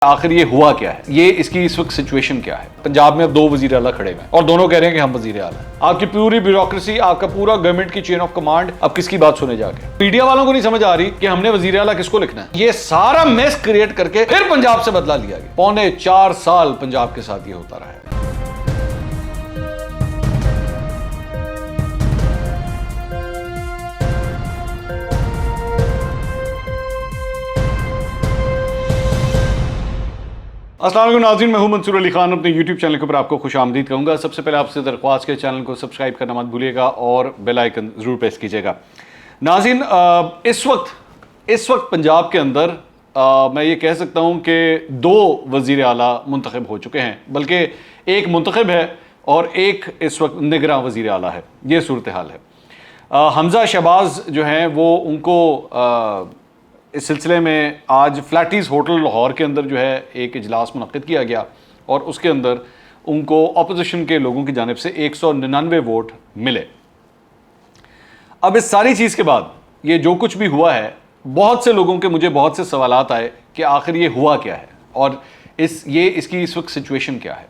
आखिर ये हुआ क्या है, ये इसकी इस वक्त सिचुएशन क्या है। पंजाब में अब दो वजीर आला खड़े हुए हैं और दोनों कह रहे हैं कि हम वजीर आला। आपकी पूरी ब्यूरोक्रेसी, आपका पूरा गवर्नमेंट की चेन ऑफ कमांड अब किसकी बात सुने जाके। मीडिया वालों को नहीं समझ आ रही कि हमने वजीर आला किसको लिखना है। ये सारा मेस क्रिएट करके फिर पंजाब से बदला लिया गया। 4.25 साल पंजाब के साथ ये होता रहा है। अस्सलाम वालेकुम नाज़रीन, मैं हूं मंसूर अली खान। अपने YouTube चैनल के ऊपर आपको खुश आमदीद कहूँगा। सबसे पहले आपसे दरख्वास्त के चैनल को सब्सक्राइब करना मत भूलिएगा और बेल आइकन ज़रूर प्रेस कीजिएगा। नाज़रीन, इस वक्त पंजाब के अंदर मैं ये कह सकता हूँ कि 2 वज़ीर आला मुंतखब हो चुके हैं, बल्कि एक मुंतखब है और एक इस वक्त निगरां वज़ीर आला है। ये सूरत हाल है। हमज़ा शहबाज जो हैं वो उनको इस सिलसिले में आज फ्लैटीज़ होटल लाहौर के अंदर जो है एक इजलास मुनक्किद किया गया और उसके अंदर उनको अपोजिशन के लोगों की जानिब से 199 वोट मिले। अब इस सारी चीज़ के बाद ये जो कुछ भी हुआ है, बहुत से लोगों के मुझे बहुत से सवालात आए कि आखिर ये हुआ क्या है और इसकी इस वक्त सिचुएशन क्या है।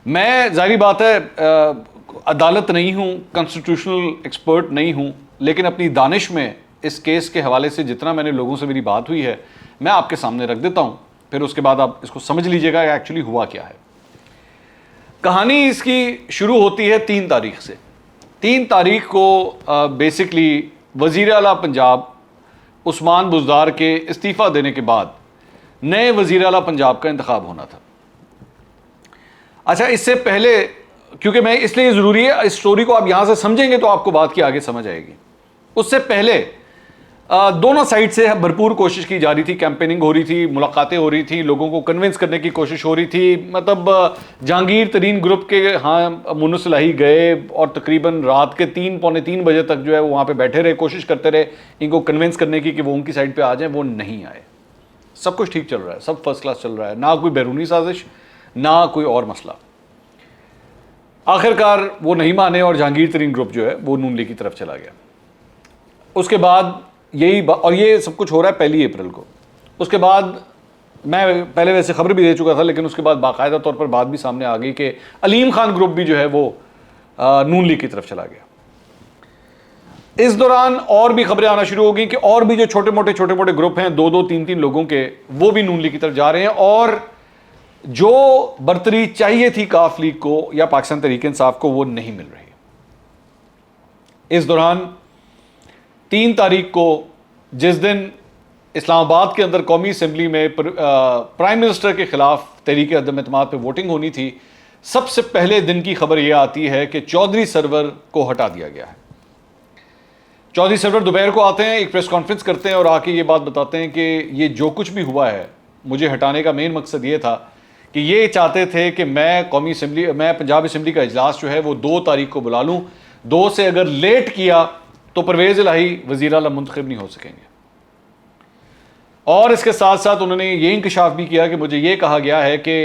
मैं ज़ाहिर बात है अदालत नहीं हूँ, कॉन्स्टिट्यूशनल एक्सपर्ट नहीं हूँ, लेकिन अपनी दानिश में इस केस के हवाले से जितना मैंने लोगों से मेरी बात हुई है मैं आपके सामने रख देता हूँ, फिर उसके बाद आप इसको समझ लीजिएगा कि एक्चुअली हुआ क्या है। कहानी इसकी शुरू होती है 3 तारीख से। 3 तारीख को बेसिकली वज़ीर आला पंजाब उस्मान बुज़दार के इस्तीफ़ा देने के बाद नए वज़ीर आला पंजाब का इंतखाब होना था। अच्छा, इससे पहले, क्योंकि मैं इसलिए ज़रूरी है इस स्टोरी को आप यहाँ से समझेंगे तो आपको बात की आगे समझ आएगी। उससे पहले दोनों साइड से भरपूर कोशिश की जा रही थी, कैंपेनिंग हो रही थी, मुलाकातें हो रही थी, लोगों को कन्विंस करने की कोशिश हो रही थी। मतलब जहांगीर तरीन ग्रुप के हाँ मुनुस इलाही गए और तकरीबन रात के 3 पौने 3 बजे तक जो है वो वहाँ पे बैठे रहे, कोशिश करते रहे इनको कन्विंस करने की कि वो उनकी साइड पे आ जाएं। वो नहीं आए। सब कुछ ठीक चल रहा है, सब फर्स्ट क्लास चल रहा है, ना कोई बैरूनी साजिश ना कोई और मसला। आखिरकार वो नहीं माने और जहांगीर तरीन ग्रुप जो है वो नून लीग की तरफ चला गया। उसके बाद और ये सब कुछ हो रहा है 1 अप्रैल को। उसके बाद मैं पहले वैसे खबर भी दे चुका था, लेकिन उसके बाद बाकायदा तौर पर बात भी सामने आ गई कि अलीम खान ग्रुप भी जो है वो नून लीग की तरफ चला गया। इस दौरान और भी खबरें आना शुरू हो गई कि और भी जो छोटे मोटे ग्रुप हैं 2-2, 3-3 लोगों के, वो भी नून लीग की तरफ जा रहे हैं और जो बर्तरी चाहिए थी काफ लीग को या पाकिस्तान तहरीक इंसाफ को वो नहीं मिल रही। इस दौरान 3 तारीख को, जिस दिन इस्लामाबाद के अंदर कौमी असम्बली में प्राइम मिनिस्टर के खिलाफ तहरीक अदम एतमाद पे वोटिंग होनी थी, सबसे पहले दिन की खबर यह आती है कि चौधरी सरवर को हटा दिया गया है। चौधरी सरवर दोपहर को आते हैं, एक प्रेस कॉन्फ्रेंस करते हैं और आके ये बात बताते हैं कि ये जो कुछ भी हुआ है, मुझे हटाने का मेन मकसद ये था कि ये चाहते थे कि मैं पंजाब असम्बली का इजलास जो है वो 2 तारीख को बुला लूँ। 2 से अगर लेट किया तो परवेज़ इलाही वज़ीर आला मुंतखब नहीं हो सकेंगे। और इसके साथ साथ उन्होंने ये इंकशाफ भी किया कि मुझे ये कहा गया है कि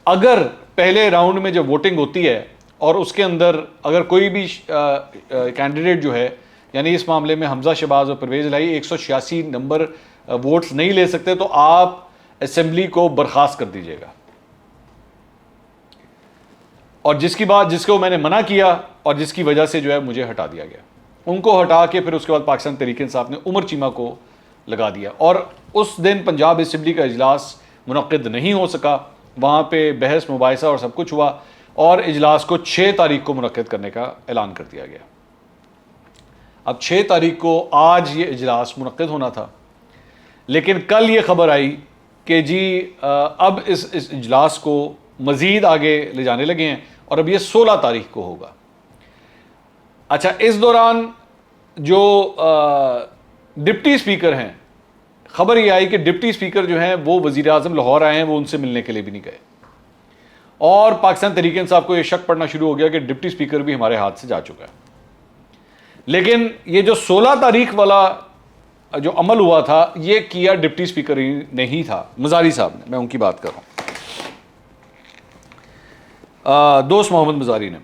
अगर पहले राउंड में जब वोटिंग होती है और उसके अंदर अगर कोई भी कैंडिडेट जो है, यानी इस मामले में हमज़ा शहबाज और परवेज़ इलाही 186 नंबर वोट्स नहीं ले सकते तो आप असम्बली को बर्खास्त कर दीजिएगा। और जिसको मैंने मना किया और जिसकी वजह से जो है मुझे हटा दिया गया। उनको हटा के फिर उसके बाद पाकिस्तान तहरीक इंसाफ ने उमर चीमा को लगा दिया और उस दिन पंजाब असम्बली का इजलास मुनक्किद नहीं हो सका। वहाँ पे बहस मुबाहिसा और सब कुछ हुआ और इजलास को 6 तारीख को मुनक्किद करने का ऐलान कर दिया गया। अब 6 तारीख को आज ये इजलास मुनक्किद होना था, लेकिन कल ये खबर आई कि जी अब इस इजलास को मज़ीद आगे ले जाने लगे हैं और अब ये 16 तारीख को होगा। अच्छा, इस दौरान जो डिप्टी स्पीकर हैं, खबर ये आई कि डिप्टी स्पीकर जो हैं वो वज़ीर आज़म लाहौर आए हैं, वो उनसे मिलने के लिए भी नहीं गए और पाकिस्तान तहरीक इंसाफ को ये शक पड़ना शुरू हो गया कि डिप्टी स्पीकर भी हमारे हाथ से जा चुका है। लेकिन ये जो 16 तारीख वाला जो अमल हुआ था ये किया डिप्टी स्पीकर ने ही था, मज़ारी साहब ने, मैं उनकी बात कर रहा हूँ, दोस्त मोहम्मद मज़ारी ने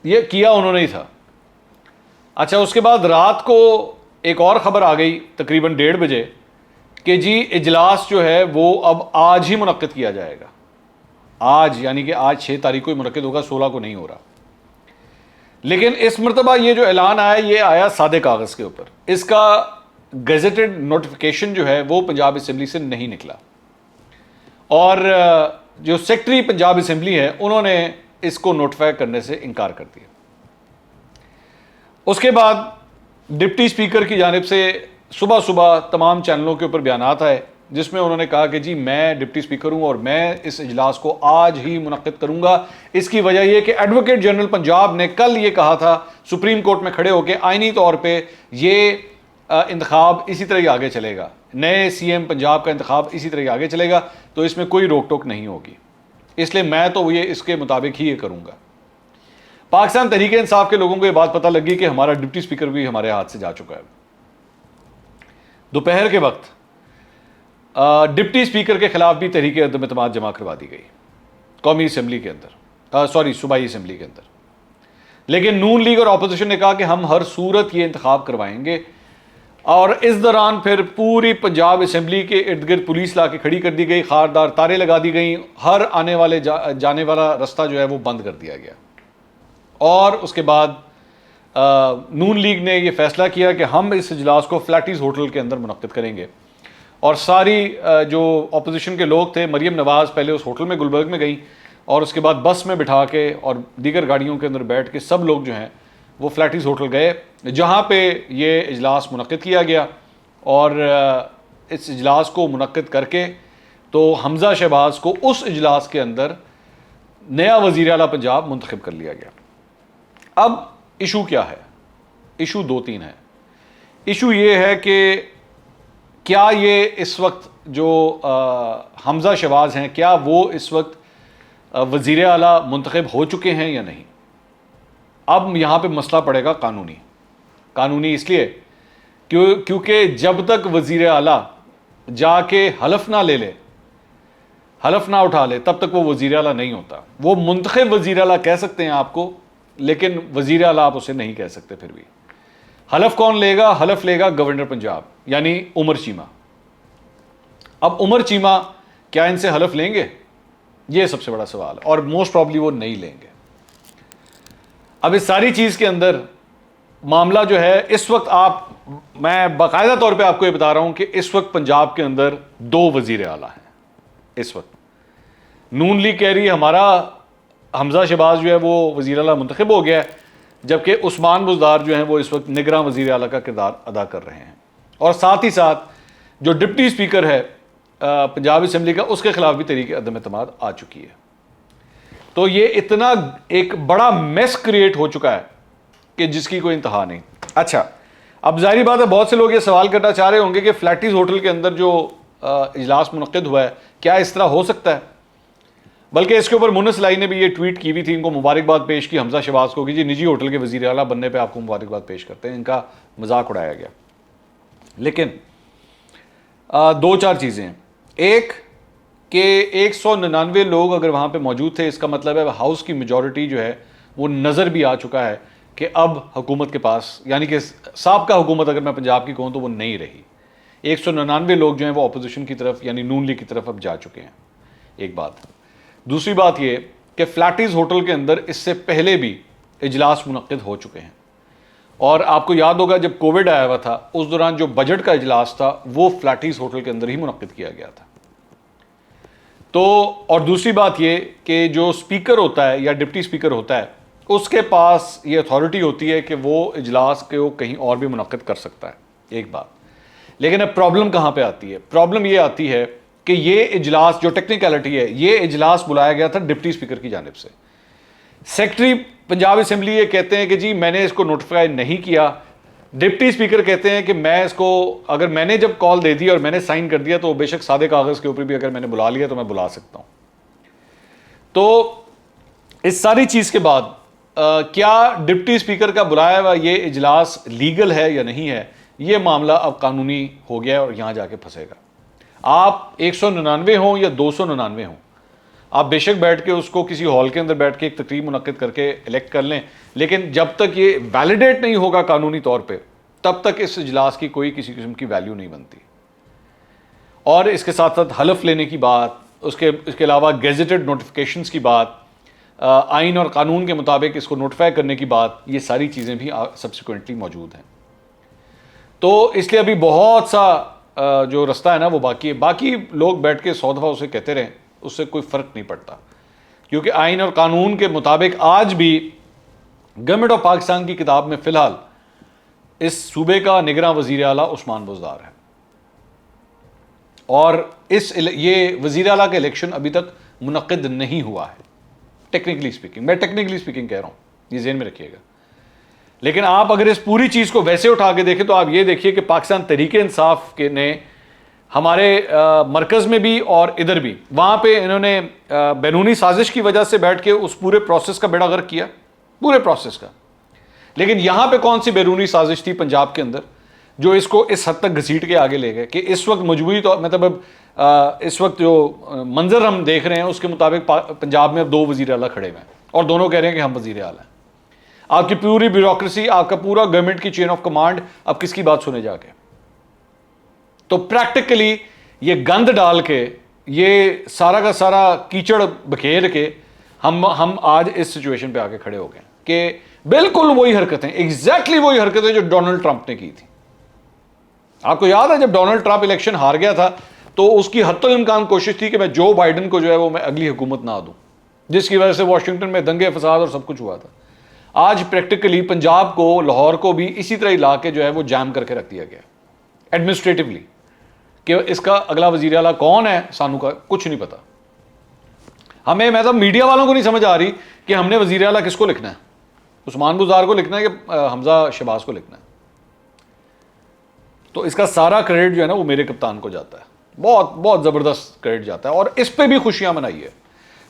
ये किया, उन्होंने ही था। अच्छा, उसके बाद रात को एक और ख़बर आ गई तकरीबन 1:30 बजे कि जी इजलास जो है वो अब आज ही मुनक्किद किया जाएगा, आज यानी कि आज 6 तारीख को ही मुनक्किद होगा, 16 को नहीं हो रहा। लेकिन इस मरतबा ये जो ऐलान आया ये आया सादे कागज़ के ऊपर, इसका गजेटेड नोटिफिकेशन जो है वो पंजाब असम्बली से नहीं निकला। और जो सेक्रेटरी पंजाब असम्बली है उन्होंने इसको नोटिफाई करने से इनकार कर दिया। उसके बाद डिप्टी स्पीकर की जानिब से सुबह सुबह तमाम चैनलों के ऊपर बयानात आए जिसमें उन्होंने कहा कि जी मैं डिप्टी स्पीकर हूं और मैं इस इजलास को आज ही मुनक्किद करूंगा। इसकी वजह यह कि एडवोकेट जनरल पंजाब ने कल ये कहा था सुप्रीम कोर्ट में खड़े होकर आईनी तौर पर यह इंतखाब इसी तरह ही आगे चलेगा, नए सीएम पंजाब का इंतखाब इसी तरह ही आगे चलेगा, तो इसमें कोई रोक टोक नहीं होगी, इसलिए मैं तो ये इसके मुताबिक ही ये करूंगा। पाकिस्तान तहरीक इंसाफ के लोगों को ये बात पता लगी कि हमारा डिप्टी स्पीकर भी हमारे हाथ से जा चुका है। दोपहर के वक्त डिप्टी स्पीकर के खिलाफ भी तहरीक अदम एतमाद जमा करवा दी गई कौमी असम्बली के अंदर, सूबाई असम्बली के अंदर। लेकिन नून लीग और अपोजिशन ने कहा कि हम हर सूरत ये इंतखाब करवाएंगे, और इस दौरान फिर पूरी पंजाब असम्बली के इर्द गिर्द पुलिस ला के खड़ी कर दी गई, खारदार तारे लगा दी गई, हर आने वाले जाने वाला रास्ता जो है वो बंद कर दिया गया। और उसके बाद नून लीग ने यह फैसला किया कि हम इस इजलास को फ्लैटीज़ होटल के अंदर मुनक्किद करेंगे। और सारी जो अपोजिशन के लोग थे, मरियम नवाज़ पहले उस होटल में गुलबर्ग में गई और उसके बाद बस में बिठा के और दीगर गाड़ियों के अंदर बैठ के सब लोग जो हैं वो फ्लैटीज़ होटल गए, जहाँ पे ये इजलास मुनक्किद किया गया। और इस इजलास को मुनक्किद करके तो हमज़ा शहबाज को उस इजलास के अंदर नया वज़ीर आला पंजाब मुंतखब कर लिया गया। अब इशू क्या है? इशू 2-3 है। इशू ये है कि क्या ये इस वक्त जो हमज़ा शहबाज हैं, क्या वो इस वक्त वज़ीर आला मुंतखब हो चुके हैं या नहीं? अब यहाँ पे मसला पड़ेगा कानूनी इसलिए क्योंकि जब तक वज़ीर आला जाके हलफ ना ले ले, हलफ ना उठा ले, तब तक वो वज़ीर आला नहीं होता। वो मुंतखब वज़ीर आला कह सकते हैं आपको, लेकिन वज़ीर आला आप उसे नहीं कह सकते। फिर भी हलफ कौन लेगा? हलफ लेगा गवर्नर पंजाब यानी उमर चीमा। अब उमर चीमा क्या इनसे हलफ लेंगे? ये सबसे बड़ा सवाल है, और मोस्ट प्रॉब्ली वो नहीं लेंगे। अब इस सारी चीज़ के अंदर मामला जो है इस वक्त मैं बाकायदा तौर पे आपको ये बता रहा हूं कि इस वक्त पंजाब के अंदर 2 वज़ीर आला हैं। इस वक्त नून लीग कह रही है हमारा हमज़ा शहबाज जो है वो वज़ीर आला मुंतखब हो गया है, जबकि उस्मान बुज़दार जो हैं वो इस वक्त निगरान वज़ीर आला का किरदार अदा कर रहे हैं। और साथ ही साथ जो डिप्टी स्पीकर है पंजाब असम्बली का, उसके खिलाफ भी तहरीक अदम एतमाद आ चुकी है। तो ये इतना एक बड़ा मेस क्रिएट हो चुका है कि जिसकी कोई इंतहा नहीं। अच्छा, अब जाहिर बात है बहुत से लोग ये सवाल करना चाह रहे होंगे कि फ्लैटीज़ होटल के अंदर जो इजलास मुनक्किद हुआ है क्या इस तरह हो सकता है? बल्कि इसके ऊपर मुन्नस लाई ने भी ये ट्वीट की हुई थी, इनको मुबारकबाद पेश की हमज़ा शहबाज को कि जी निजी होटल के वज़ीर आला बनने पे आपको मुबारकबाद पेश करते हैं। इनका मजाक उड़ाया गया। लेकिन 2-4 चीज़ें हैं। एक कि 199 लोग अगर वहाँ पे मौजूद थे, इसका मतलब है हाउस की मेजॉरिटी जो है वो नज़र भी आ चुका है कि अब हुकूमत के पास, यानी कि साबका हुकूमत अगर मैं पंजाब की कहूँ तो वो नहीं रही। 199 लोग जो हैं वो अपोजिशन की तरफ यानी नून लीग की तरफ अब जा चुके हैं। एक बात। दूसरी बात ये कि फ्लैटीज़ होटल के अंदर इससे पहले भी इजलास मुनक्किद हो चुके हैं, और आपको याद होगा जब कोविड आया हुआ था उस दौरान जो बजट का इजलास था वो फ्लैटीज़ होटल के अंदर ही मुनक्किद किया गया था। तो और दूसरी बात ये कि जो स्पीकर होता है या डिप्टी स्पीकर होता है उसके पास ये अथॉरिटी होती है कि वो इजलास को कहीं और भी मुनक्किद कर सकता है। एक बात। लेकिन अब प्रॉब्लम कहाँ पे आती है? प्रॉब्लम ये आती है कि ये इजलास जो टेक्निकलिटी है, ये इजलास बुलाया गया था डिप्टी स्पीकर की जानिब से। सेक्रेटरी पंजाब असम्बली ये कहते हैं कि जी मैंने इसको नोटिफाई नहीं किया। डिप्टी स्पीकर कहते हैं कि मैं इसको, अगर मैंने जब कॉल दे दी और मैंने साइन कर दिया तो बेशक सादे कागज़ के ऊपर भी अगर मैंने बुला लिया तो मैं बुला सकता हूँ। तो इस सारी चीज़ के बाद क्या डिप्टी स्पीकर का बुलाया हुआ ये इजलास लीगल है या नहीं है, ये मामला अब कानूनी हो गया है और यहाँ जाके फंसेगा। आप 199 हों या 299 हों, आप बेशक बैठ के उसको किसी हॉल के अंदर बैठ के एक तकरीब मुनक्किद करके इलेक्ट कर लें, लेकिन जब तक ये वैलिडेट नहीं होगा कानूनी तौर पे, तब तक इस इजलास की कोई किसी किस्म की वैल्यू नहीं बनती। और इसके साथ साथ हलफ लेने की बात, इसके अलावा गेजेटेड नोटिफिकेशंस की बात, आइन और कानून के मुताबिक इसको नोटिफाई करने की बात, ये सारी चीज़ें भी सब्सिक्वेंटली मौजूद हैं। तो इसलिए अभी बहुत सा जो रास्ता है ना वो बाकी है। बाकी लोग बैठ के 100 दफ़ा उसे कहते रहें, उससे कोई फ़र्क नहीं पड़ता, क्योंकि आइन और कानून के मुताबिक आज भी गवर्नमेंट ऑफ पाकिस्तान की किताब में फ़िलहाल इस सूबे का निगरान वज़ीर आला उस्मान बुज़दार है, और ये वज़ीर आला का इलेक्शन अभी तक मुनक़्क़िद नहीं हुआ है टेक्निकली स्पीकिंग। मैं टेक्निकली स्पीकिंग कह रहा हूँ, ये ज़हन में रखिएगा। लेकिन आप अगर इस पूरी चीज़ को वैसे उठा के देखें तो आप ये देखिए कि पाकिस्तान तहरीक-ए-इंसाफ के ने हमारे मरकज़ में भी और इधर भी, वहाँ पे इन्होंने बैरूनी साजिश की वजह से बैठ के उस पूरे प्रोसेस का बेड़ा गर्क किया, पूरे प्रोसेस का। लेकिन यहाँ पे कौन सी बैरूनी साजिश थी पंजाब के अंदर जो इसको इस हद तक घसीट के आगे ले गए कि इस वक्त मजबूरी तो मतलब इस वक्त जो मंजर हम देख रहे हैं उसके मुताबिक पंजाब में अब 2 वज़ीर आला खड़े हुए हैं और दोनों कह रहे हैं कि हम वज़ीर आला हैं। आपकी पूरी ब्यूरोक्रेसी, आपका पूरा गवर्नमेंट की चेन ऑफ कमांड अब किसकी बात सुने जाके? तो प्रैक्टिकली ये गंद डाल के, ये सारा का सारा कीचड़ बखेर के हम आज इस सिचुएशन पे आके खड़े हो गए कि बिल्कुल वही हरकतें, एग्जैक्टली वही हरकतें जो डोनाल्ड ट्रंप ने की थी। आपको याद है जब डोनाल्ड ट्रंप इलेक्शन हार गया था तो उसकी हत्तुल इम्कान कोशिश थी कि मैं जो बाइडन को जो है वो मैं अगली हुकूमत ना दूं, जिसकी वजह से वॉशिंगटन में दंगे फसाद और सब कुछ हुआ था। आज प्रैक्टिकली पंजाब को, लाहौर को भी इसी तरह ला के जो है वो जैम करके रख दिया गया एडमिनिस्ट्रेटिवली कि इसका अगला वजीर आला कौन है, सानू का कुछ नहीं पता। हमें, मैं तो मीडिया वालों को नहीं समझ आ रही कि हमने वजीर आला किसको लिखना है, उस्मान बुज़दार को लिखना है कि हमजा शहबाज को लिखना है। तो इसका सारा क्रेडिट जो है ना वो मेरे कप्तान को जाता है, बहुत बहुत ज़बरदस्त क्रेडिट जाता है। और इस पर भी खुशियां मनाइए,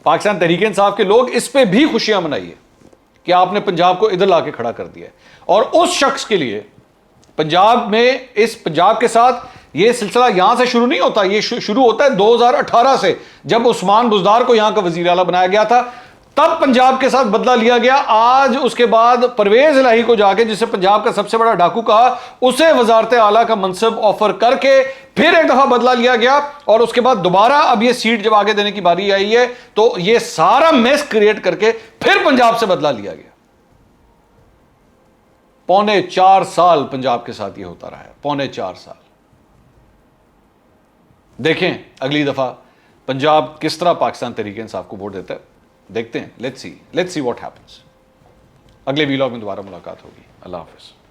पाकिस्तान तहरीक-ए-इंसाफ के लोग इस पर भी खुशियां मनाइए कि आपने पंजाब को इधर ला के खड़ा कर दिया है। और उस शख्स के लिए पंजाब में, इस पंजाब के साथ ये सिलसिला यहां से शुरू नहीं होता, ये शुरू होता है 2018 से, जब उस्मान बुज़दार को यहां का वज़ीर आला बनाया गया था, तब पंजाब के साथ बदला लिया गया। आज उसके बाद परवेज इलाही को जाके, जिसे पंजाब का सबसे बड़ा डाकू कहा, उसे वजारत आला का मनसब ऑफर करके फिर एक दफा बदला लिया गया, और उसके बाद दोबारा अब ये सीट जब आगे देने की बारी आई है तो ये सारा मेस क्रिएट करके फिर पंजाब से बदला लिया गया। 4.25 साल पंजाब के साथ ये होता रहा है, 4.25 साल। देखें अगली दफा पंजाब किस तरह पाकिस्तान तहरीक-ए-इंसाफ को वोट देता है, देखते हैं। Let's see what happens. अगले वीलॉग में दोबारा मुलाकात होगी। अल्लाह हाफिज़।